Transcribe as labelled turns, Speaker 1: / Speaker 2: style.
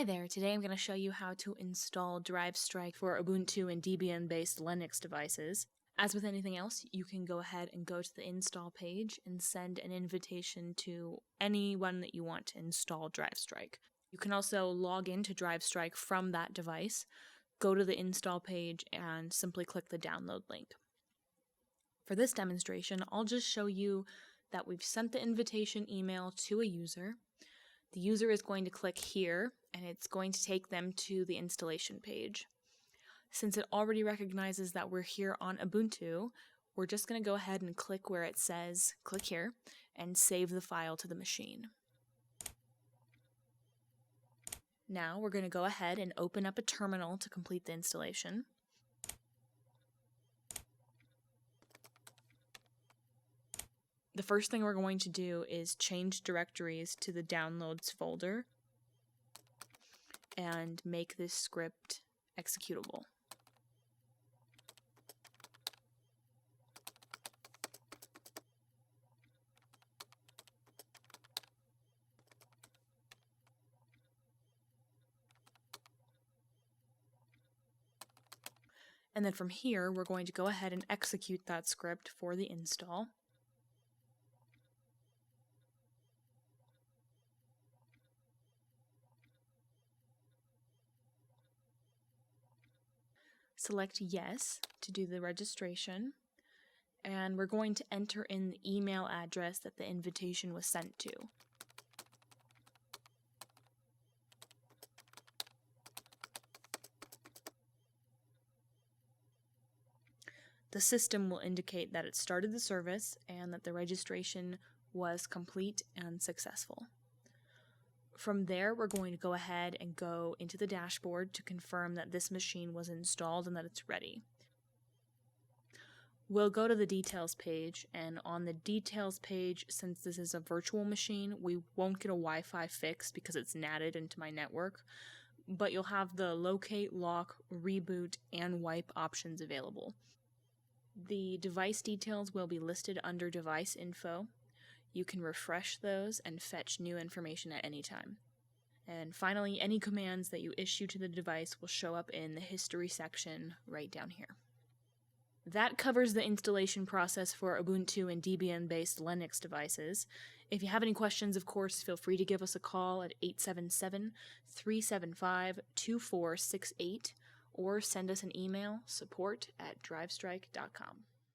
Speaker 1: Hi there, today I'm going to show you how to install DriveStrike for Ubuntu and Debian-based Linux devices. As with anything else, you can go ahead and go to the install page and send an invitation to anyone that you want to install DriveStrike. You can also log into DriveStrike from that device, go to the install page, and simply click the download link. For this demonstration, I'll just show you that we've sent the invitation email to a user. The user is going to click here, and it's going to take them to the installation page. Since it already recognizes that we're here on Ubuntu, we're just going to go ahead and click where it says click here and save the file to the machine. Now we're going to go ahead and open up a terminal to complete the installation. The first thing we're going to do is change directories to the downloads folder and make this script executable. And then from here, we're going to go ahead and execute that script for the install. Select yes to do the registration, and we're going to enter in the email address that the invitation was sent to. The system will indicate that it started the service and that the registration was complete and successful. From there, we're going to go ahead and go into the dashboard to confirm that this machine was installed and that it's ready. We'll go to the details page, and on the details page, since this is a virtual machine, we won't get a Wi-Fi fix because it's NATed into my network, but you'll have the locate, lock, reboot, and wipe options available. The device details will be listed under device info. You can refresh those and fetch new information at any time. And finally, any commands that you issue to the device will show up in the history section right down here. That covers the installation process for Ubuntu and Debian-based Linux devices. If you have any questions, of course, feel free to give us a call at 877-375-2468 or send us an email, support@drivestrike.com.